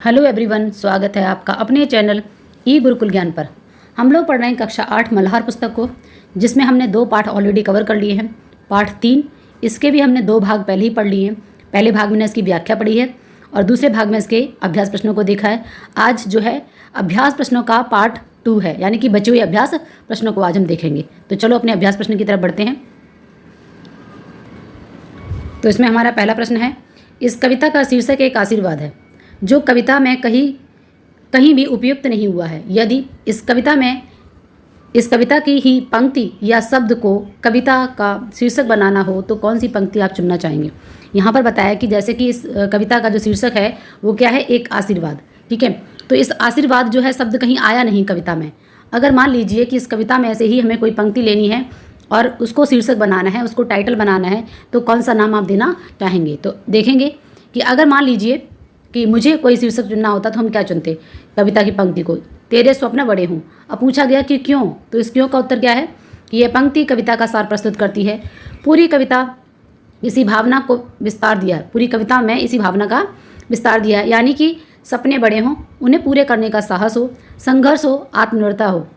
Hello everyone, स्वागत है आपका अपने चैनल ई गुरुकुल ज्ञान पर। हम लोग पढ़ रहे हैं कक्षा 8 मल्हार पुस्तक को, जिसमें हमने 2 पाठ ऑलरेडी कवर कर लिए हैं। पाठ 3 इसके भी हमने 2 भाग पहले ही पढ़ लिए हैं। पहले भाग में इसकी व्याख्या पढ़ी है और दूसरे भाग में इसके अभ्यास प्रश्नों को देखा है। आज जो है अभ्यास प्रश्नों का पार्ट 2 है, यानी कि बचे हुए अभ्यास प्रश्नों को आज हम देखेंगे। तो चलो अपने अभ्यास प्रश्न की तरफ बढ़ते हैं। तो इसमें हमारा पहला प्रश्न है, इस कविता का शीर्षक एक आशीर्वाद है जो कविता में कहीं भी उपयुक्त नहीं हुआ है। यदि इस कविता की ही पंक्ति या शब्द को कविता का शीर्षक बनाना हो तो कौन सी पंक्ति आप चुनना चाहेंगे। यहाँ पर बताया कि जैसे कि इस कविता का जो शीर्षक है वो क्या है, एक आशीर्वाद। ठीक है, तो इस आशीर्वाद जो है शब्द कहीं आया नहीं कविता में। अगर मान लीजिए कि इस कविता में ऐसे ही हमें कोई पंक्ति लेनी है और उसको शीर्षक बनाना है, उसको टाइटल बनाना है, तो कौन सा नाम आप देना चाहेंगे। तो देखेंगे कि अगर मान लीजिए कि मुझे कोई शीर्षक चुनना होता तो हम क्या चुनते, कविता की पंक्ति को, तेरे स्वप्न बड़े हों। अब पूछा गया कि क्यों, तो इस क्यों का उत्तर क्या है कि यह पंक्ति कविता का सार प्रस्तुत करती है। पूरी कविता इसी भावना को विस्तार दिया है, पूरी कविता में इसी भावना का विस्तार दिया है, यानी कि सपने बड़े हों, उन्हें पूरे करने का साहस हो, संघर्ष हो, आत्मनिर्भरता हो।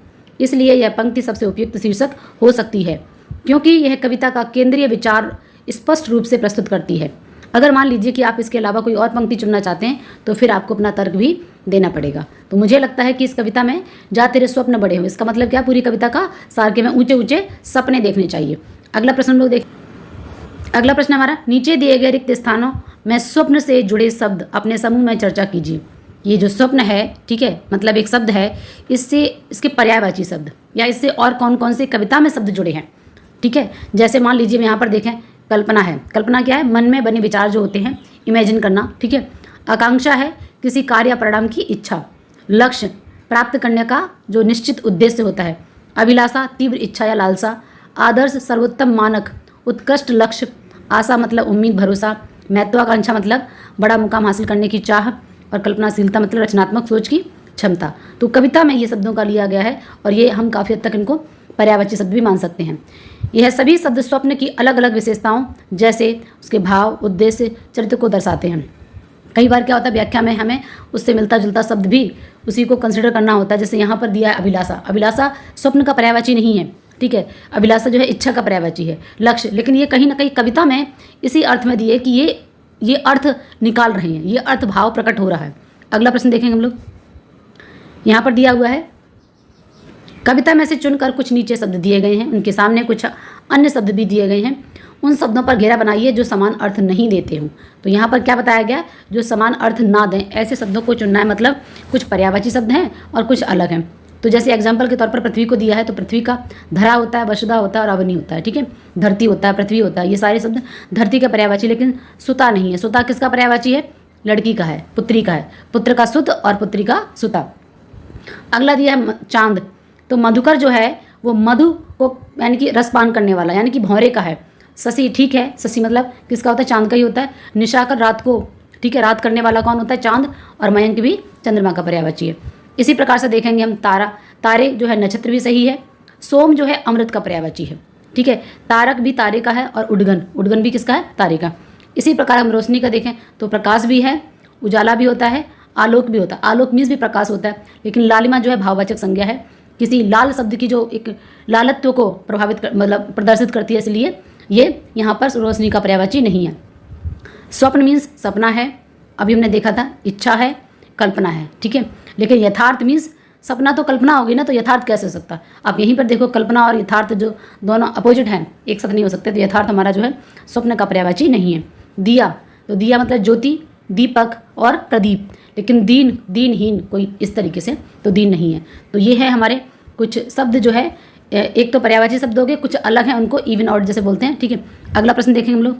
इसलिए यह पंक्ति सबसे उपयुक्त शीर्षक हो सकती है, क्योंकि यह कविता का केंद्रीय विचार स्पष्ट रूप से प्रस्तुत करती है। अगर मान लीजिए कि आप इसके अलावा कोई और पंक्ति चुनना चाहते हैं तो फिर आपको अपना तर्क भी देना पड़ेगा। तो मुझे लगता है कि इस कविता में जा तेरे स्वप्न बड़े हो, इसका मतलब क्या, पूरी कविता का सार के में ऊंचे ऊंचे सपने देखने चाहिए। अगला प्रश्न लोग देख अगला प्रश्न हमारा, नीचे दिए गए रिक्त स्थानों में स्वप्न से जुड़े शब्द अपने समूह में चर्चा कीजिए। ये जो स्वप्न है, ठीक है, मतलब एक शब्द है, इससे इसके पर्यायवाची शब्द या इससे और कौन कौन से कविता में शब्द जुड़े हैं। ठीक है, जैसे मान लीजिए यहाँ पर देखें, कल्पना है। कल्पना क्या है, मन में बने विचार जो होते हैं, इमेजिन करना। ठीक है, आकांक्षा है किसी कार्य या परिणाम की इच्छा, लक्ष्य प्राप्त करने का जो निश्चित उद्देश्य होता है, अभिलाषा तीव्र इच्छा या लालसा, आदर्श सर्वोत्तम मानक उत्कृष्ट लक्ष्य, आशा मतलब उम्मीद भरोसा, महत्वाकांक्षा मतलब बड़ा मुकाम हासिल करने की चाह, और कल्पनाशीलता मतलब रचनात्मक सोच की क्षमता। तो कविता में ये शब्दों का लिया गया है और ये हम काफ़ी हद तक इनको पर्यायवाची शब्द भी मान सकते हैं। यह सभी शब्द स्वप्न की अलग अलग विशेषताओं जैसे उसके भाव, उद्देश्य, चरित्र को दर्शाते हैं। कई बार क्या होता है, व्याख्या में हमें उससे मिलता जुलता शब्द भी उसी को कंसिडर करना होता है। जैसे यहाँ पर दिया है अभिलाषा। अभिलाषा स्वप्न का पर्यायवाची नहीं है। ठीक है, अभिलाषा जो है इच्छा का पर्यायवाची है, लक्ष्य। लेकिन ये कहीं ना कहीं कविता में इसी अर्थ में दिए कि ये अर्थ निकाल रहे हैं, ये अर्थ भाव प्रकट हो रहा है। अगला प्रश्न देखेंगे हम लोग। यहाँ पर दिया हुआ है, कविता में से चुनकर कुछ नीचे शब्द दिए गए हैं, उनके सामने कुछ अन्य शब्द भी दिए गए हैं। उन शब्दों पर घेरा बनाइए जो समान अर्थ नहीं देते हों। तो यहाँ पर क्या बताया गया, जो समान अर्थ ना दें ऐसे शब्दों को चुनना है। मतलब कुछ पर्यायवाची शब्द हैं और कुछ अलग हैं। तो जैसे एग्जाम्पल के तौर पर पृथ्वी को दिया है, तो पृथ्वी का धरा होता है, वसुधा होता है और अवनी होता है। ठीक है, धरती होता है, पृथ्वी होता है, ये सारे शब्द धरती का पर्यायवाची। लेकिन सुता नहीं है। सुता किसका पर्यायवाची है, लड़की का है, पुत्री का है। पुत्र का सुत और पुत्री का सुता। अगला दिया है चांद। तो मधुकर जो है वो मधु को यानी कि रसपान करने वाला, यानी कि भौरे का है। शशि, ठीक है, शशि मतलब किसका होता है, चांद का ही होता है। निशाकर रात को, ठीक है, रात करने वाला कौन होता है, चांद। और मयंक भी चंद्रमा का पर्यायवाची है। इसी प्रकार से देखेंगे हम तारा। तारे जो है नक्षत्र भी सही है। सोम जो है अमृत का पर्यायवाची है। ठीक है, तारक भी तारे का है और उडगन, उडगन भी किसका है, तारे का। इसी प्रकार हम रोशनी का देखें तो प्रकाश भी है, उजाला भी होता है, आलोक भी होता है। आलोक मीन्स भी प्रकाश होता है। लेकिन लालिमा जो है भाववाचक संज्ञा है, किसी लाल शब्द की जो एक लालत्व को मतलब प्रदर्शित करती है, इसलिए ये यहाँ पर रोशनी का पर्यायवाची नहीं है। स्वप्न मीन्स सपना है, अभी हमने देखा था, इच्छा है, कल्पना है। ठीक है, लेकिन यथार्थ मीन्स सपना तो कल्पना होगी ना, तो यथार्थ कैसे हो सकता। आप यहीं पर देखो, कल्पना और यथार्थ जो दोनों अपोजिट हैं, एक साथ नहीं हो सकते। तो यथार्थ हमारा जो है स्वप्न का पर्यायवाची नहीं है। दिया, तो दिया मतलब ज्योति, दीपक और प्रदीप। लेकिन दीन, दीनहीन कोई इस तरीके से, तो दीन नहीं है। तो ये है हमारे कुछ शब्द जो है, एक तो पर्यायवाची शब्द हो गए, कुछ अलग हैं, उनको इवन आउट जैसे बोलते हैं। ठीक है, अगला प्रश्न देखेंगे हम लोग।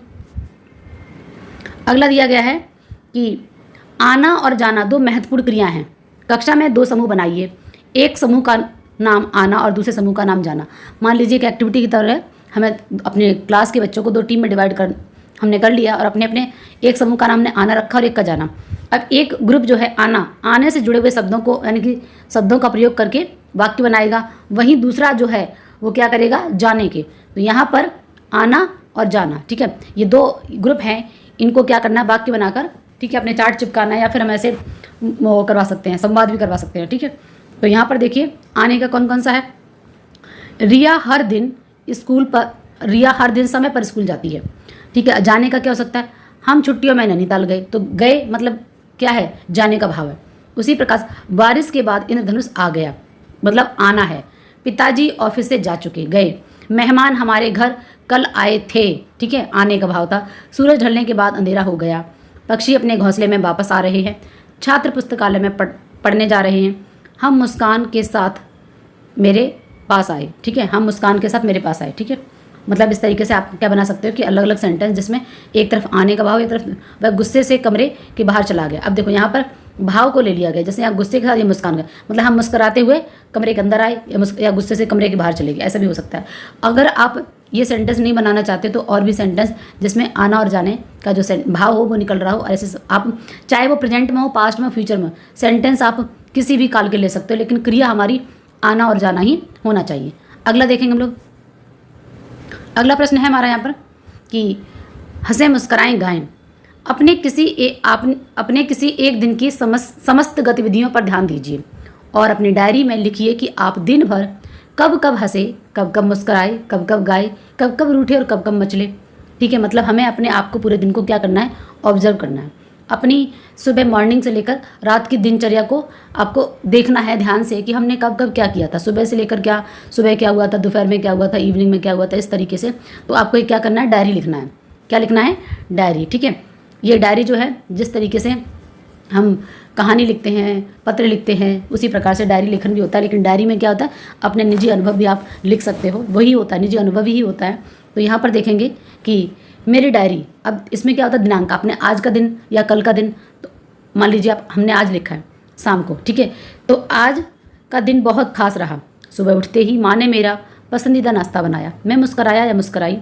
अगला दिया गया है कि आना और जाना 2 महत्वपूर्ण क्रियाएं हैं। कक्षा में 2 समूह बनाइए, एक समूह का नाम आना और दूसरे समूह का नाम जाना। मान लीजिए कि एक्टिविटी की तरह हमें अपने क्लास के बच्चों को 2 टीम में डिवाइड हमने कर लिया और अपने अपने एक समूह का नाम हमने आना रखा और एक का जाना। अब एक ग्रुप जो है आने से जुड़े हुए शब्दों को, यानी कि शब्दों का प्रयोग करके वाक्य बनाएगा। वहीं दूसरा जो है वो क्या करेगा, जाने के। तो यहाँ पर आना और जाना, ठीक है, ये 2 ग्रुप हैं, इनको क्या करना है, वाक्य बनाकर ठीक है, अपने चार्ट चिपकाना है या फिर हम ऐसे वो करवा सकते हैं, संवाद भी करवा सकते हैं। ठीक है, तो यहाँ पर देखिए आने का कौन कौन सा है। रिया हर दिन हर दिन समय पर स्कूल जाती है। ठीक है, जाने का क्या हो सकता है, हम छुट्टियों में नैनीताल गए, तो गए मतलब क्या है, जाने का भाव है। उसी प्रकार बारिश के बाद इंद्रधनुष आ गया, मतलब आना है। पिताजी ऑफिस से जा चुके, गए। मेहमान हमारे घर कल आए थे, ठीक है, आने का भाव था। सूरज ढलने के बाद अंधेरा हो गया। पक्षी अपने घोंसले में वापस आ रहे हैं। छात्र पुस्तकालय में पढ़ने जा रहे हैं। हम मुस्कान के साथ मेरे पास आए, ठीक है, हम मुस्कान के साथ मेरे पास आए। ठीक है, मतलब इस तरीके से आप क्या बना सकते हो कि अलग अलग सेंटेंस जिसमें एक तरफ आने का भाव, एक तरफ वह गुस्से से कमरे के बाहर चला गया। अब देखो यहाँ पर भाव को ले लिया गया, जैसे यहाँ गुस्से के साथ ये मुस्कान का, मतलब हम मुस्कुराते हुए कमरे के अंदर आए या गुस्से से कमरे के बाहर चले गए, ऐसा भी हो सकता है। अगर आप ये सेंटेंस नहीं बनाना चाहते तो और भी सेंटेंस जिसमें आना और जाने का जो भाव हो वो निकल रहा हो, ऐसे आप चाहे वो प्रेजेंट में हो, पास्ट में हो, फ्यूचर में हो, सेंटेंस आप किसी भी काल के ले सकते हो, लेकिन क्रिया हमारी आना और जाना ही होना चाहिए। अगला देखेंगे हम लोग। अगला प्रश्न है हमारा यहाँ पर कि हंसे मुस्कराएं गाएं। अपने किसी एक दिन की समस्त गतिविधियों पर ध्यान दीजिए और अपनी डायरी में लिखिए कि आप दिन भर कब कब हंसे, कब कब मुस्कराए, कब कब गाए, कब कब रूठे और कब कब मचले। ठीक है, मतलब हमें अपने आप को पूरे दिन को क्या करना है, ऑब्जर्व करना है। अपनी सुबह मॉर्निंग से लेकर रात की दिनचर्या को आपको देखना है ध्यान से कि हमने कब कब क्या किया था, सुबह से लेकर सुबह क्या हुआ था, दोपहर में क्या हुआ था, इवनिंग में क्या हुआ था, इस तरीके से। तो आपको क्या करना है, डायरी लिखना है। क्या लिखना है, डायरी। ठीक है, ये डायरी जो है जिस तरीके से हम कहानी लिखते हैं, पत्र लिखते हैं, उसी प्रकार से डायरी लेखन भी होता है। लेकिन डायरी में क्या होता है, अपने निजी अनुभव भी आप लिख सकते हो, वही होता है, निजी अनुभव ही होता है। तो यहाँ पर देखेंगे कि मेरी डायरी, अब इसमें क्या होता है, दिनांक, आपने आज का दिन या कल का दिन, तो मान लीजिए हमने आज लिखा है शाम को, ठीक है, तो आज का दिन बहुत खास रहा। सुबह उठते ही माँ ने मेरा पसंदीदा नाश्ता बनाया, मैं मुस्कराया या मुस्कराई।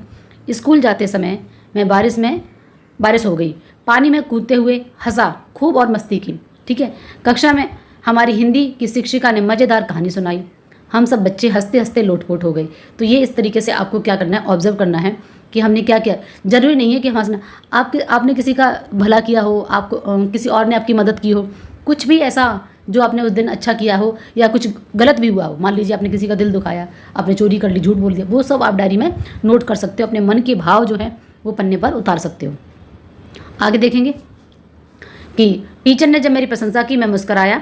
स्कूल जाते समय मैं बारिश हो गई, पानी में कूदते हुए हंसा खूब और मस्ती की। ठीक है, कक्षा में हमारी हिंदी की शिक्षिका ने मज़ेदार कहानी सुनाई, हम सब बच्चे हंसते हंसते लोटपोट हो गए। तो ये इस तरीके से आपको क्या करना है, ऑब्जर्व करना है कि हमने क्या किया। जरूरी नहीं है कि हंसना, आपने किसी का भला किया हो, आपको किसी और ने आपकी मदद की हो, कुछ भी ऐसा जो आपने उस दिन अच्छा किया हो या कुछ गलत भी हुआ हो, मान लीजिए आपने किसी का दिल दुखाया, आपने चोरी कर ली, झूठ बोल दिया, वो सब आप डायरी में नोट कर सकते हो, अपने मन के भाव जो है वो पन्ने पर उतार सकते हो। आगे देखेंगे कि टीचर ने जब मेरी प्रशंसा की मैं मुस्कराया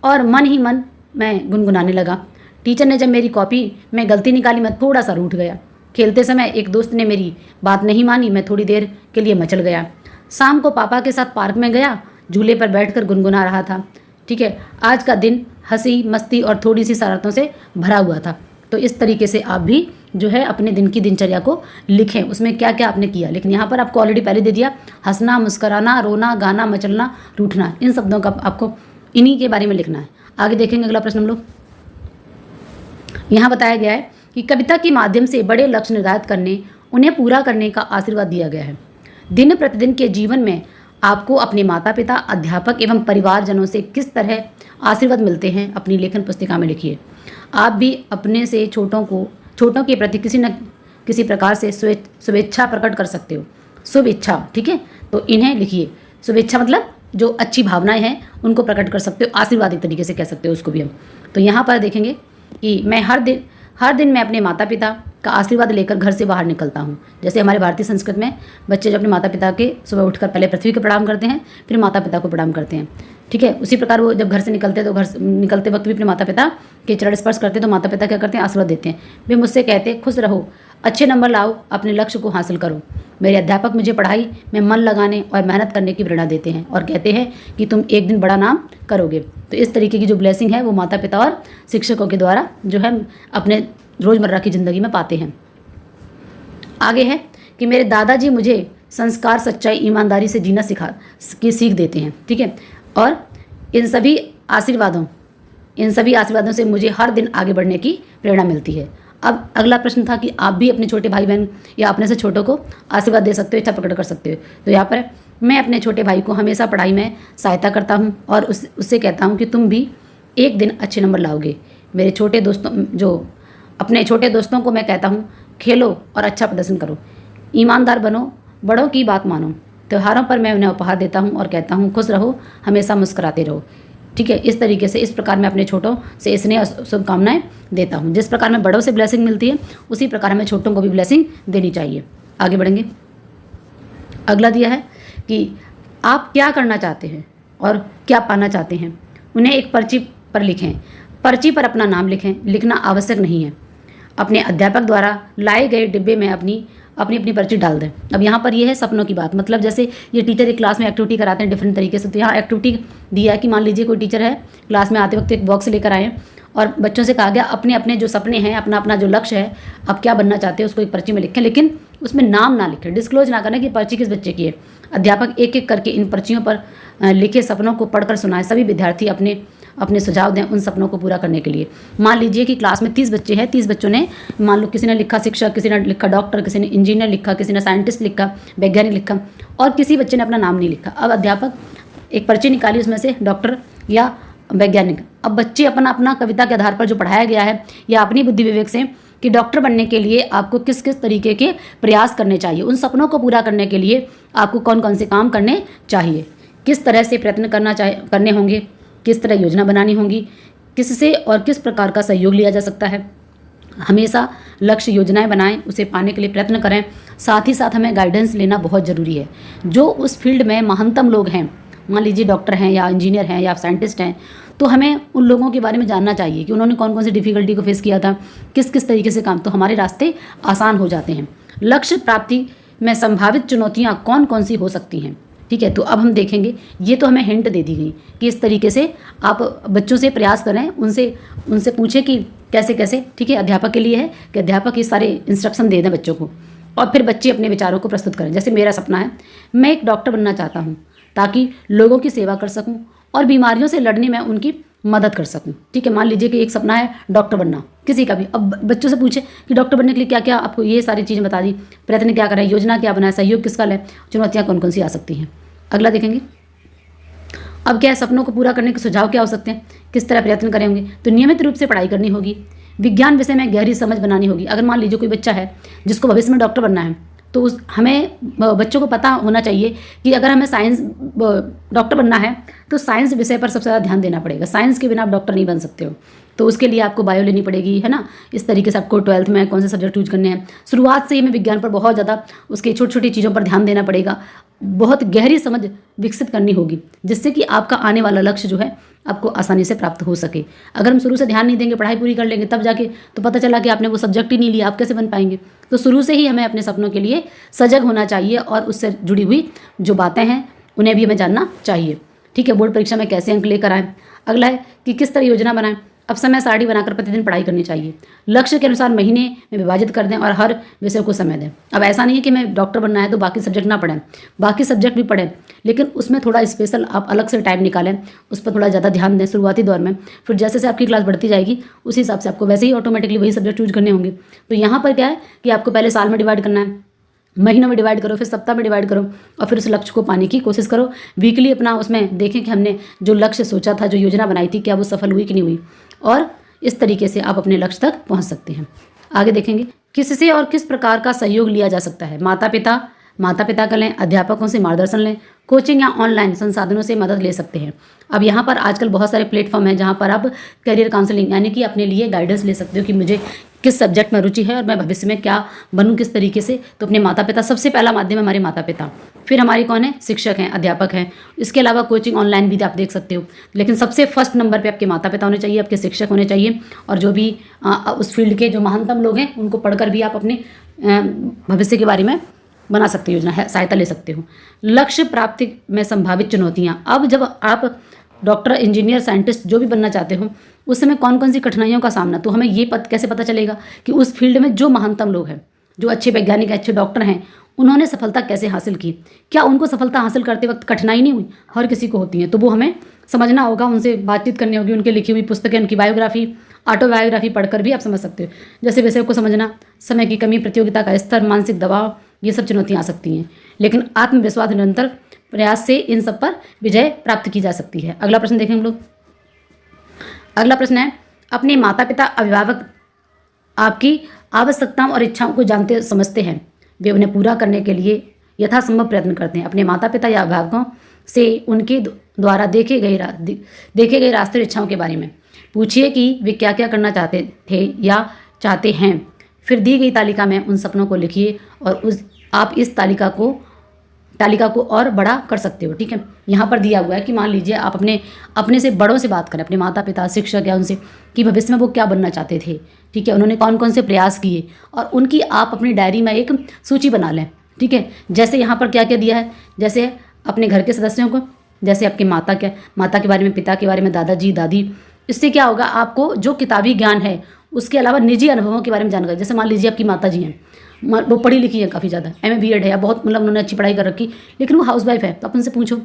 और मन ही मन मैं गुनगुनाने लगा। टीचर ने जब मेरी कॉपी में गलती निकाली मैं थोड़ा सा रूठ गया। खेलते समय एक दोस्त ने मेरी बात नहीं मानी, मैं थोड़ी देर के लिए मचल गया। शाम को पापा के साथ पार्क में गया, झूले पर बैठकर गुनगुना रहा था। ठीक है, आज का दिन हंसी मस्ती और थोड़ी सी शरारतों से भरा हुआ था। तो इस तरीके से आप भी जो है अपने दिन की दिनचर्या को लिखें, उसमें क्या क्या आपने किया। लेकिन यहाँ पर आपको ऑलरेडी पहले दे दिया, हंसना, मुस्कराना, रोना, गाना, मचलना, रूठना, इन शब्दों का आपको इन्हीं के बारे में लिखना है। आगे देखेंगे अगला प्रश्न हम लोग। यहाँ बताया गया है कि कविता के माध्यम से बड़े लक्ष्य निर्धारित करने, उन्हें पूरा करने का आशीर्वाद दिया गया है। दिन प्रतिदिन के जीवन में आपको अपने माता पिता, अध्यापक एवं परिवारजनों से किस तरह आशीर्वाद मिलते हैं, अपनी लेखन पुस्तिका में लिखिए। आप भी अपने से छोटों के प्रति किसी न किसी प्रकार से शुभेच्छा प्रकट कर सकते हो। शुभेच्छा, ठीक है, तो इन्हें लिखिए। शुभेच्छा मतलब जो अच्छी भावनाएं हैं उनको प्रकट कर सकते हो, आशीर्वाद एक तरीके से कह सकते हो उसको भी हम। तो यहाँ पर देखेंगे कि मैं हर दिन मैं अपने माता पिता का आशीर्वाद लेकर घर से बाहर निकलता हूँ। जैसे हमारे भारतीय संस्कृति में बच्चे जो अपने माता पिता के सुबह उठकर पहले पृथ्वी को प्रणाम करते हैं, फिर माता पिता को प्रणाम करते हैं। ठीक है, उसी प्रकार वो जब घर से निकलते हैं तो घर से निकलते वक्त भी अपने माता पिता के चरण स्पर्श करते हैं, तो माता पिता क्या करते हैं, आशीर्वाद देते हैं। वे मुझसे कहते खुश रहो, अच्छे नंबर लाओ, अपने लक्ष्य को हासिल करो। मेरे अध्यापक मुझे पढ़ाई में मन लगाने और मेहनत करने की प्रेरणा देते हैं और कहते हैं कि तुम एक दिन बड़ा नाम करोगे। तो इस तरीके की जो ब्लेसिंग है वो माता पिता और शिक्षकों के द्वारा जो है अपने रोज़मर्रा की ज़िंदगी में पाते हैं। आगे है कि मेरे दादाजी मुझे संस्कार, सच्चाई, ईमानदारी से जीना की सीख देते हैं। ठीक है, और इन सभी आशीर्वादों से मुझे हर दिन आगे बढ़ने की प्रेरणा मिलती है। अब अगला प्रश्न था कि आप भी अपने छोटे भाई बहन या अपने से छोटों को आशीर्वाद दे सकते हो, इच्छा प्रकट कर सकते हो। तो यहाँ पर मैं अपने छोटे भाई को हमेशा पढ़ाई में सहायता करता हूँ और उससे कहता हूँ कि तुम भी एक दिन अच्छे नंबर लाओगे। अपने छोटे दोस्तों को मैं कहता हूँ खेलो और अच्छा प्रदर्शन करो, ईमानदार बनो, बड़ों की बात मानो, त्योहारों पर मैं उन्हें उपहार देता हूँ और कहता हूँ खुश रहो, हमेशा मुस्कुराते रहो। ठीक है, इस तरीके से, इस प्रकार मैं अपने छोटों से स्नेह और शुभकामनाएं देता हूँ। जिस प्रकार में बड़ों से ब्लेसिंग मिलती है, उसी प्रकार हमें छोटों को भी ब्लेसिंग देनी चाहिए। आगे बढ़ेंगे। अगला दिया है कि आप क्या करना चाहते हैं और क्या पाना चाहते हैं, उन्हें एक पर्ची पर लिखें। पर्ची पर अपना नाम लिखें, लिखना आवश्यक नहीं है। अपने अध्यापक द्वारा लाए गए डिब्बे में अपनी अपनी पर्ची डाल दें। अब यहाँ पर ये है सपनों की बात, मतलब जैसे ये टीचर एक क्लास में एक्टिविटी कराते हैं डिफरेंट तरीके से, तो यहाँ एक्टिविटी दिया है कि मान लीजिए कोई टीचर है, क्लास में आते वक्त एक बॉक्स लेकर आए और बच्चों से कहा गया अपने अपने जो सपने हैं, अपना अपना जो लक्ष्य है, आप क्या बनना चाहते हैं, उसको एक पर्ची में लिखें, लेकिन उसमें नाम ना लिखें, डिस्क्लोज ना करें कि पर्ची किस बच्चे की है। अध्यापक एक एक करके इन पर्चियों पर लिखे सपनों को पढ़कर सुनाएं। सभी विद्यार्थी अपने अपने सुझाव दें उन सपनों को पूरा करने के लिए। मान लीजिए कि क्लास में 30 बच्चे हैं, 30 बच्चों ने, मान लो किसी ने लिखा शिक्षक, किसी ने लिखा डॉक्टर, किसी ने इंजीनियर लिखा, किसी ने साइंटिस्ट लिखा, वैज्ञानिक लिखा, और किसी बच्चे ने अपना नाम नहीं लिखा। अब अध्यापक एक पर्ची निकाली, उसमें से डॉक्टर या वैज्ञानिक। अब बच्चे अपना अपना कविता के आधार पर जो पढ़ाया गया है या अपनी बुद्धि विवेक से कि डॉक्टर बनने के लिए आपको किस किस तरीके के प्रयास करने चाहिए, उन सपनों को पूरा करने के लिए आपको कौन कौन से काम करने चाहिए, किस तरह से प्रयत्न करने होंगे, किस तरह योजना बनानी होगी, किससे और किस प्रकार का सहयोग लिया जा सकता है। हमेशा लक्ष्य योजनाएं बनाएं, उसे पाने के लिए प्रयत्न करें। साथ ही साथ हमें गाइडेंस लेना बहुत ज़रूरी है। जो उस फील्ड में महानतम लोग हैं, मान लीजिए डॉक्टर हैं या इंजीनियर हैं या साइंटिस्ट हैं, तो हमें उन लोगों के बारे में जानना चाहिए कि उन्होंने कौन कौन सी डिफ़िकल्टी को फेस किया था, किस किस तरीके से काम, तो हमारे रास्ते आसान हो जाते हैं। लक्ष्य प्राप्ति में संभावित चुनौतियाँ कौन कौन सी हो सकती हैं। ठीक है, तो अब हम देखेंगे, ये तो हमें हिंट दे दी गई कि इस तरीके से आप बच्चों से प्रयास करें, उनसे पूछें कि कैसे कैसे। ठीक है, अध्यापक के लिए है कि अध्यापक ये सारे इंस्ट्रक्शन दे दें बच्चों को और फिर बच्चे अपने विचारों को प्रस्तुत करें। जैसे मेरा सपना है, मैं एक डॉक्टर बनना चाहता हूँ ताकि लोगों की सेवा कर सकूँ और बीमारियों से लड़ने में उनकी मदद कर सकूँ। ठीक है, मान लीजिए कि एक सपना है डॉक्टर बनना किसी का भी। अब बच्चों से पूछे कि डॉक्टर बनने के लिए क्या क्या आपको, ये सारी चीज़ें बता दी, प्रयत्न क्या करें, योजना क्या बनाए, सहयोग किसका लें, चुनौतियाँ कौन कौन सी आ सकती हैं। अगला देखेंगे। अब क्या है, सपनों को पूरा करने के सुझाव क्या हो सकते हैं, किस तरह प्रयत्न करें होंगे। तो नियमित रूप से पढ़ाई करनी होगी, विज्ञान विषय में गहरी समझ बनानी होगी। अगर मान लीजिए कोई बच्चा है जिसको भविष्य में डॉक्टर बनना है, तो हमें बच्चों को पता होना चाहिए कि अगर हमें साइंस डॉक्टर बनना है तो साइंस विषय पर सबसे ज़्यादा ध्यान देना पड़ेगा। साइंस के बिना आप डॉक्टर नहीं बन सकते हो, तो उसके लिए आपको बायो लेनी पड़ेगी, है ना। इस तरीके से आपको 12th में कौन से सब्जेक्ट चूज करने हैं, शुरुआत से ही हमें विज्ञान पर बहुत ज़्यादा उसकी छोटी छोटी चीज़ों पर ध्यान देना पड़ेगा। बहुत गहरी समझ विकसित करनी होगी जिससे कि आपका आने वाला लक्ष्य जो है आपको आसानी से प्राप्त हो सके। अगर हम शुरू से ध्यान नहीं देंगे, पढ़ाई पूरी कर लेंगे, तब जाके तो पता चला कि आपने वो सब्जेक्ट ही नहीं लिया, आप कैसे बन पाएंगे। तो शुरू से ही हमें अपने सपनों के लिए सजग होना चाहिए और उससे जुड़ी हुई जो बातें हैं उन्हें भी हमें जानना चाहिए। ठीक है, बोर्ड परीक्षा में कैसे अंक लेकर आएँ। अगला है कि किस तरह योजना बनाएं। अब समय सारणी बनाकर प्रतिदिन पढ़ाई करनी चाहिए। लक्ष्य के अनुसार महीने में विभाजित कर दें और हर विषय को समय दें। अब ऐसा नहीं है कि मैं डॉक्टर बनना है तो बाकी सब्जेक्ट ना पढ़ें, बाकी सब्जेक्ट भी पढ़ें, लेकिन उसमें थोड़ा स्पेशल आप अलग से टाइम निकालें, उस पर थोड़ा ज़्यादा ध्यान दें शुरुआती दौर में। फिर जैसे जैसे आपकी क्लास बढ़ती जाएगी उस हिसाब से आपको वैसे ही ऑटोमेटिकली वही सब्जेक्ट चूज करने होंगे। तो यहाँ पर क्या है कि आपको पहले साल में डिवाइड करना है, महीनों में डिवाइड करो, फिर सप्ताह में डिवाइड करो और फिर उस लक्ष्य को पाने की कोशिश करो। वीकली अपना उसमें देखें कि हमने जो लक्ष्य सोचा था, जो योजना बनाई थी, क्या वो सफल हुई कि नहीं हुई, और इस तरीके से आप अपने लक्ष्य तक पहुंच सकते हैं। आगे देखेंगे किससे और किस प्रकार का सहयोग लिया जा सकता है। माता पिता का लें, अध्यापकों से मार्गदर्शन लें, कोचिंग या ऑनलाइन संसाधनों से मदद ले सकते हैं। अब यहाँ पर आजकल बहुत सारे प्लेटफॉर्म हैं जहाँ पर आप करियर काउंसलिंग यानी कि अपने लिए गाइडेंस ले सकते हो कि मुझे किस सब्जेक्ट में रुचि है और मैं भविष्य में क्या बनूं, किस तरीके से। तो अपने माता पिता, सबसे पहला माध्यम है हमारे माता पिता, फिर हमारे कौन है, शिक्षक हैं, अध्यापक हैं। इसके अलावा कोचिंग ऑनलाइन भी आप देख सकते हो, लेकिन सबसे फर्स्ट नंबर पे आपके माता पिता होने चाहिए, आपके शिक्षक होने चाहिए, और जो भी उस फील्ड के जो महानतम लोग हैं उनको पढ़कर भी आप अपने भविष्य के बारे में बना सकते हो, योजना है, सहायता ले सकते हो। लक्ष्य प्राप्ति में संभावित चुनौतियाँ। अब जब आप डॉक्टर, इंजीनियर, साइंटिस्ट जो भी बनना चाहते हो उस समय कौन कौन सी कठिनाइयों का सामना, तो हमें ये कैसे पता चलेगा कि उस फील्ड में जो महानतम लोग हैं, जो अच्छे वैज्ञानिक, अच्छे डॉक्टर हैं, उन्होंने सफलता कैसे हासिल की। क्या उनको सफलता हासिल करते वक्त कठिनाई नहीं हुई, हर किसी को होती है, तो वो हमें समझना होगा, उनसे बातचीत करनी होगी, उनके लिखी हुई पुस्तकें, उनकी बायोग्राफी, ऑटोबायोग्राफी पढ़कर भी आप समझ सकते हो। जैसे विषय को समझना, समय की कमी, प्रतियोगिता का स्तर, मानसिक दबाव, ये सब चुनौतियाँ आ सकती हैं, लेकिन आत्मविश्वास, निरंतर प्रयास से इन सब पर विजय प्राप्त की जा सकती है। अगला प्रश्न देखें हम लोग। अगला प्रश्न है, अपने माता पिता, अभिभावक आपकी आवश्यकताओं और इच्छाओं को जानते समझते हैं, वे उन्हें पूरा करने के लिए यथासंभव प्रयत्न करते हैं अपने माता पिता या अभिभावकों से उनके द्वारा देखे गए रास्ते और इच्छाओं के बारे में पूछिए कि वे क्या क्या करना चाहते थे या चाहते हैं। फिर दी गई तालिका में उन सपनों को लिखिए और आप इस तालिका को और बड़ा कर सकते हो। ठीक है, यहाँ पर दिया हुआ है कि मान लीजिए आप अपने से बड़ों से बात करें, अपने माता पिता, शिक्षक या उनसे, कि भविष्य में वो क्या बनना चाहते थे। ठीक है, उन्होंने कौन कौन से प्रयास किए और उनकी आप अपनी डायरी में एक सूची बना लें। ठीक है, जैसे यहाँ पर क्या क्या दिया है, जैसे अपने घर के सदस्यों को, जैसे आपके माता के बारे में, पिता के बारे में, दादाजी दादी। इससे क्या होगा, आपको जो किताबी ज्ञान है उसके अलावा निजी अनुभवों के बारे में जानकारी। जैसे मान लीजिए आपकी माता जी हैं, वो पढ़ी लिखी है काफ़ी ज़्यादा, MA BEd है या बहुत मतलब उन्होंने अच्छी पढ़ाई कर रखी, लेकिन वो हाउसवाइफ है, तो आप उनसे पूछो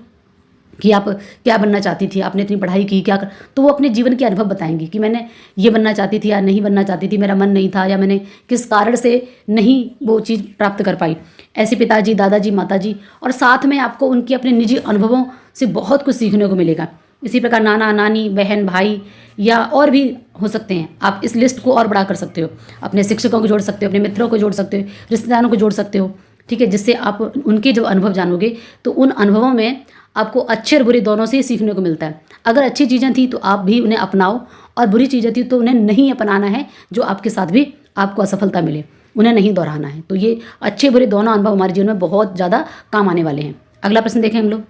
कि आप क्या बनना चाहती थी, आपने इतनी पढ़ाई की, क्या कर, तो वो अपने जीवन के अनुभव बताएंगी कि मैंने ये बनना चाहती थी या नहीं बनना चाहती थी, मेरा मन नहीं था या मैंने किस कारण से नहीं वो चीज़ प्राप्त कर पाई। ऐसे पिताजी, दादाजी, माताजी, और साथ में आपको उनके अपने निजी अनुभवों से बहुत कुछ सीखने को मिलेगा। इसी प्रकार नाना नानी, बहन भाई या और भी हो सकते हैं। आप इस लिस्ट को और बड़ा कर सकते हो, अपने शिक्षकों को जोड़ सकते हो, अपने मित्रों को जोड़ सकते हो, रिश्तेदारों को जोड़ सकते हो। ठीक है, जिससे आप उनके जब अनुभव जानोगे तो उन अनुभवों में आपको अच्छे और बुरे दोनों से ही सीखने को मिलता है। अगर अच्छी चीज़ें थी तो आप भी उन्हें अपनाओ, और बुरी चीज़ें थी तो उन्हें नहीं अपनाना है, जो आपके साथ भी आपको असफलता मिले उन्हें नहीं दोहराना है। तो ये अच्छे बुरे दोनों अनुभव हमारे जीवन में बहुत ज़्यादा काम आने वाले हैं। अगला प्रश्न देखें हम लोग।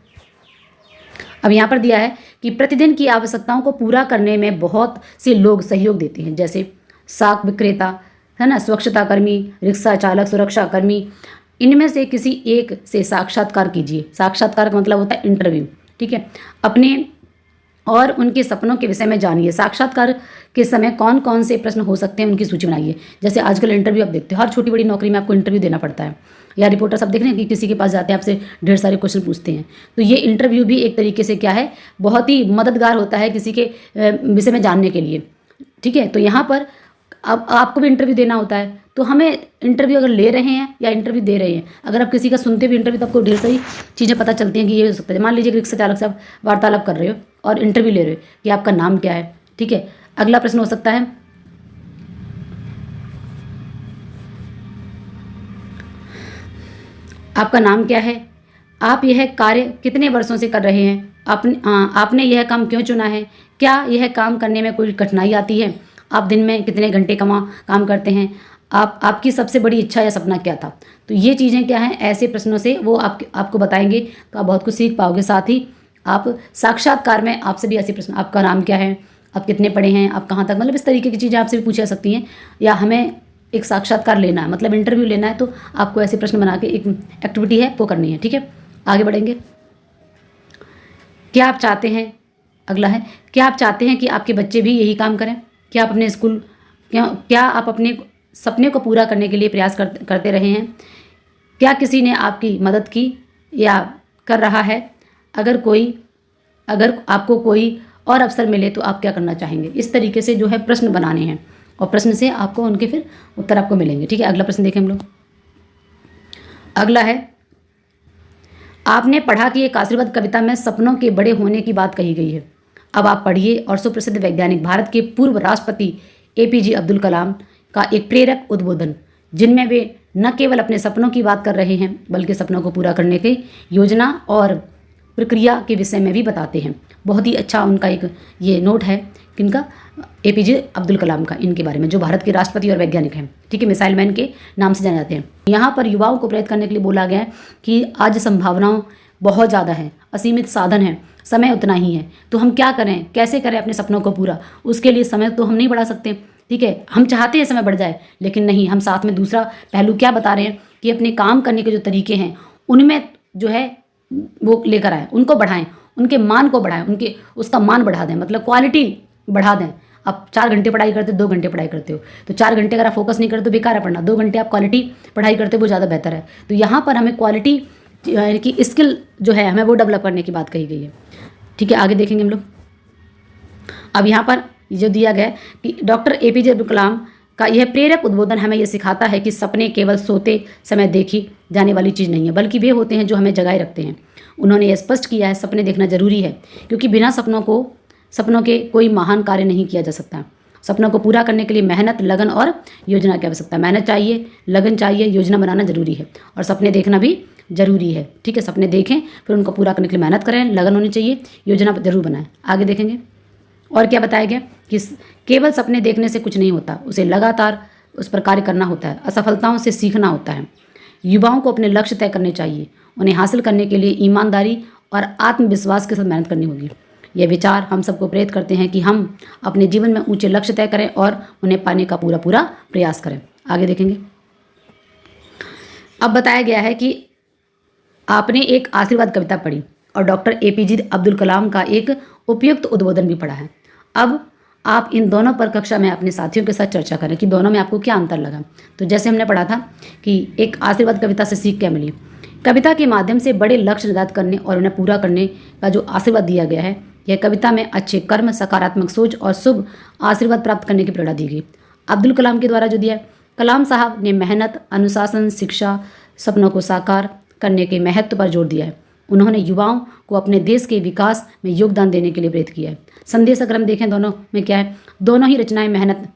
अब यहाँ पर दिया है कि प्रतिदिन की आवश्यकताओं को पूरा करने में बहुत से लोग सहयोग देते हैं, जैसे साख विक्रेता, है ना, स्वच्छता कर्मी, रिक्शा चालक, सुरक्षा कर्मी। इनमें से किसी एक से साक्षात्कार कीजिए। साक्षात्कार का मतलब होता है इंटरव्यू। ठीक है, अपने और उनके सपनों के विषय में जानिए। साक्षात्कार के समय कौन कौन से प्रश्न हो सकते हैं उनकी सूची बनाइए। जैसे आजकल इंटरव्यू आप देखते हो, हर छोटी बड़ी नौकरी में आपको इंटरव्यू देना पड़ता है, या रिपोर्टर सब देख रहे हैं कि किसी के पास जाते हैं, आपसे ढेर सारे क्वेश्चन पूछते हैं। तो ये इंटरव्यू भी एक तरीके से क्या है, बहुत ही मददगार होता है किसी के विषय में जानने के लिए। ठीक है, तो यहाँ पर अब आपको भी इंटरव्यू देना होता है, तो हमें इंटरव्यू अगर ले रहे हैं या इंटरव्यू दे रहे हैं, अगर आप किसी का सुनते भी इंटरव्यू, तो आपको ढेर सारी चीज़ें पता चलती हैं कि ये हो सकता है। मान लीजिए रिक्शा चालक से आप वार्तालाप कर रहे हो और इंटरव्यू ले रहे हो कि आपका नाम क्या है। ठीक है, अगला प्रश्न हो सकता है, आपका नाम क्या है, आप यह कार्य कितने वर्षों से कर रहे हैं, आपने यह काम क्यों चुना है, क्या यह काम करने में कोई कठिनाई आती है, आप दिन में कितने घंटे काम करते हैं, आपकी सबसे बड़ी इच्छा या सपना क्या था। तो ये चीज़ें क्या हैं, ऐसे प्रश्नों से वो आपको बताएंगे, तो आप बहुत कुछ सीख पाओगे। साथ ही आप साक्षात्कार में आपसे भी ऐसे प्रश्न, आपका नाम क्या है, आप कितने पढ़े हैं, आप कहाँ तक, मतलब इस तरीके की चीज़ें आपसे भी पूछी जा सकती हैं। या हमें एक साक्षात्कार लेना है, मतलब इंटरव्यू लेना है, तो आपको ऐसे प्रश्न बना के एक एक्टिविटी है वो करनी है। ठीक है, आगे बढ़ेंगे। क्या आप चाहते हैं, अगला है, क्या आप चाहते हैं कि आपके बच्चे भी यही काम करें, क्या आप अपने सपने को पूरा करने के लिए प्रयास करते रहे हैं, क्या किसी ने आपकी मदद की या कर रहा है, अगर आपको कोई और अवसर मिले तो आप क्या करना चाहेंगे। इस तरीके से जो है प्रश्न बनाने हैं, और प्रश्न से आपको उनके फिर उत्तर आपको मिलेंगे। ठीक है, अगला प्रश्न देखें हम लोग। अगला है, आपने पढ़ा कि एक आशीर्वाद कविता में सपनों के बड़े होने की बात कही गई है। अब आप पढ़िए और सुप्रसिद्ध वैज्ञानिक भारत के पूर्व राष्ट्रपति APJ अब्दुल कलाम का एक प्रेरक उद्बोधन, जिनमें वे न केवल अपने सपनों की बात कर रहे हैं बल्कि सपनों को पूरा करने की योजना और प्रक्रिया के विषय में भी बताते हैं। बहुत ही अच्छा उनका एक ये नोट है, किनका, APJ अब्दुल कलाम का, इनके बारे में, जो भारत के राष्ट्रपति और वैज्ञानिक हैं। ठीक है, मिसाइल मैन के नाम से जाने जाते हैं। यहाँ पर युवाओं को प्रेरित करने के लिए बोला गया है कि आज संभावनाओं बहुत ज़्यादा है, असीमित साधन है, समय उतना ही है, तो हम क्या करें, कैसे करें अपने सपनों को पूरा। उसके लिए समय तो हम नहीं बढ़ा सकते। ठीक है, हम चाहते हैं समय बढ़ जाए, लेकिन नहीं, हम साथ में दूसरा पहलू क्या बता रहे हैं कि अपने काम करने के जो तरीके हैं उनमें जो है वो लेकर आएँ, उनको बढ़ाएं, उनके मान को बढ़ाएं, उसका मान बढ़ा दें, मतलब क्वालिटी बढ़ा दें। आप 4 घंटे पढ़ाई करते हो, 2 घंटे पढ़ाई करते हो, तो 4 घंटे अगर आप फोकस नहीं करते तो बेकार है पढ़ना। 2 घंटे आप क्वालिटी पढ़ाई करते हो, वो ज़्यादा बेहतर है। तो यहाँ पर हमें क्वालिटी की स्किल जो है हमें वो डेवलप करने की बात कही गई है। ठीक है, आगे देखेंगे हम लोग। अब यहाँ पर जो दिया गया कि डॉक्टर APJ अब्दुल कलाम का यह प्रेरक उद्बोधन हमें यह सिखाता है कि सपने केवल सोते समय देखी जाने वाली चीज़ नहीं है, बल्कि वे होते हैं जो हमें जगाए रखते हैं। उन्होंने यह स्पष्ट किया है, सपने देखना जरूरी है, क्योंकि बिना सपनों के कोई महान कार्य नहीं किया जा सकता। सपनों को पूरा करने के लिए मेहनत, लगन और योजना की आवश्यकता है। मेहनत चाहिए, लगन चाहिए, योजना बनाना जरूरी है और सपने देखना भी जरूरी है। ठीक है, सपने देखें, फिर उनको पूरा करने के लिए मेहनत करें, लगन होनी चाहिए, योजना जरूर बनाएं। आगे देखेंगे और क्या बताया गया कि केवल सपने देखने से कुछ नहीं होता, उसे लगातार उस पर कार्य करना होता है, असफलताओं से सीखना होता है। युवाओं को अपने लक्ष्य तय करने चाहिए, उन्हें हासिल करने के लिए ईमानदारी और आत्मविश्वास के साथ मेहनत करनी होगी। ये विचार हम सबको प्रेरित करते हैं कि हम अपने जीवन में ऊंचे लक्ष्य तय करें और उन्हें पाने का पूरा पूरा प्रयास करें। आगे देखेंगे। अब बताया गया है कि आपने एक आशीर्वाद कविता पढ़ी और डॉक्टर एपीजे अब्दुल कलाम का एक उपयुक्त उद्बोधन भी पढ़ा है। अब आप इन दोनों पर कक्षा में अपने साथियों के साथ चर्चा करें कि दोनों में आपको क्या अंतर लगा। तो जैसे हमने पढ़ा था कि एक आशीर्वाद कविता से सीख क्या मिली, कविता के माध्यम से बड़े लक्ष्य निर्धारित करने और उन्हें पूरा करने का जो आशीर्वाद दिया गया है, यह कविता में अच्छे कर्म, सकारात्मक सोच और शुभ आशीर्वाद प्राप्त करने की प्रेरणा दी गई। अब्दुल कलाम के द्वारा जो दिया, कलाम साहब ने मेहनत, अनुशासन, शिक्षा, सपनों को साकार करने के महत्व पर जोर दिया है। उन्होंने युवाओं को अपने देश के विकास में योगदान देने के लिए प्रेरित किया है। संदेश अगर हम देखें दोनों में क्या है, दोनों ही रचनाएं मेहनत,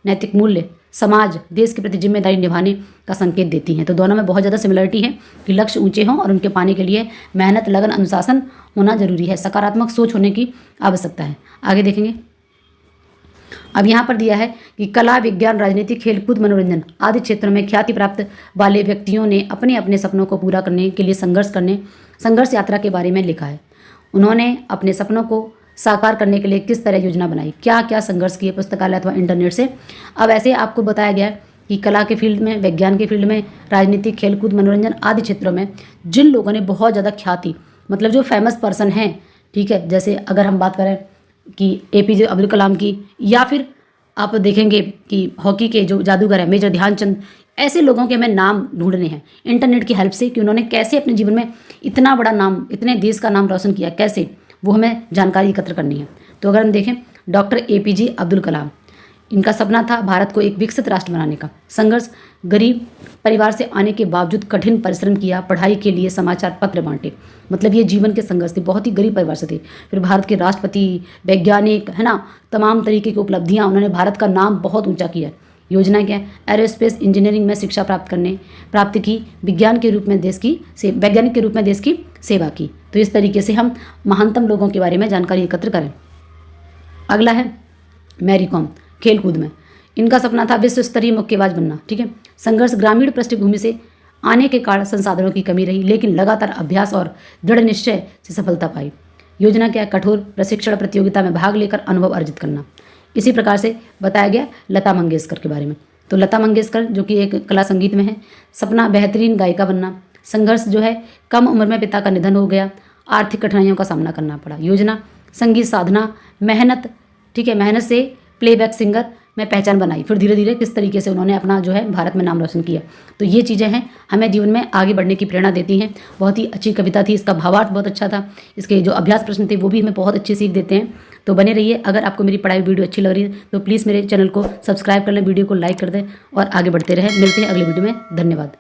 नैतिक मूल्य, समाज, देश के प्रति जिम्मेदारी निभाने का संकेत देती हैं। तो दोनों में बहुत ज़्यादा सिमिलरिटी है कि लक्ष्य ऊंचे हों और उनके पाने के लिए मेहनत, लगन, अनुशासन होना जरूरी है, सकारात्मक सोच होने की आवश्यकता है। आगे देखेंगे। अब यहाँ पर दिया है कि कला, विज्ञान, राजनीति, खेलकूद, मनोरंजन आदि क्षेत्रों में ख्याति प्राप्त वाले व्यक्तियों ने अपने अपने सपनों को पूरा करने के लिए संघर्ष यात्रा के बारे में लिखा है। उन्होंने अपने सपनों को साकार करने के लिए किस तरह योजना बनाई, क्या क्या संघर्ष किए पुस्तकालय अथवा इंटरनेट से। अब ऐसे आपको बताया गया है कि कला के फील्ड में, विज्ञान के फील्ड में, राजनीति, खेलकूद, मनोरंजन आदि क्षेत्रों में जिन लोगों ने बहुत ज़्यादा ख्याति, मतलब जो फेमस पर्सन हैं, ठीक है, जैसे अगर हम बात करें कि एपीजे अब्दुल कलाम की, या फिर आप देखेंगे कि हॉकी के जो जादूगर हैं मेजर ध्यानचंद, ऐसे लोगों के हमें नाम ढूंढने हैं इंटरनेट की हेल्प से कि उन्होंने कैसे अपने जीवन में इतना बड़ा नाम, इतने देश का नाम रोशन किया, कैसे, वो हमें जानकारी एकत्र करनी है। तो अगर हम देखें डॉक्टर एपीजे अब्दुल कलाम, इनका सपना था भारत को एक विकसित राष्ट्र बनाने का। संघर्ष, गरीब परिवार से आने के बावजूद कठिन परिश्रम किया, पढ़ाई के लिए समाचार पत्र बांटे, मतलब ये जीवन के संघर्ष थे, बहुत ही गरीब परिवार से थे। फिर भारत के राष्ट्रपति, वैज्ञानिक, है ना, तमाम तरीके की उपलब्धियाँ, उन्होंने भारत का नाम बहुत ऊंचा किया। योजना क्या है, एरोस्पेस इंजीनियरिंग में शिक्षा प्राप्त की, वैज्ञानिक के रूप में देश की सेवा की। तो इस तरीके से हम महानतम लोगों के बारे में जानकारी एकत्र करें। अगला है मैरी कॉम, खेलकूद में इनका सपना था विश्व स्तरीय मुक्केबाज बनना। ठीक है, संघर्ष, ग्रामीण पृष्ठभूमि से आने के कारण संसाधनों की कमी रही, लेकिन लगातार अभ्यास और दृढ़ निश्चय से सफलता पाई। योजना क्या है, कठोर प्रशिक्षण प्रतियोगिता में भाग लेकर अनुभव अर्जित करना। इसी प्रकार से बताया गया लता मंगेशकर के बारे में। तो लता मंगेशकर जो कि एक कला संगीत में है, सपना बेहतरीन गायिका बनना। संघर्ष जो है, कम उम्र में पिता का निधन हो गया, आर्थिक कठिनाइयों का सामना करना पड़ा। योजना, संगीत साधना, मेहनत, ठीक है, मेहनत से प्लेबैक सिंगर में पहचान बनाई, फिर धीरे धीरे किस तरीके से उन्होंने अपना जो है भारत में नाम रोशन किया। तो ये चीज़ें हैं, हमें जीवन में आगे बढ़ने की प्रेरणा देती हैं। बहुत ही अच्छी कविता थी, इसका भावार्थ बहुत अच्छा था, इसके जो अभ्यास प्रश्न थे वो भी हमें बहुत अच्छी सीख देते हैं। तो बने रहिए। अगर आपको मेरी पढ़ाई वीडियो अच्छी लग रही है तो प्लीज़ मेरे चैनल को सब्सक्राइब कर लें, वीडियो को लाइक कर दें और आगे बढ़ते रहें। मिलते हैं अगले वीडियो में। धन्यवाद।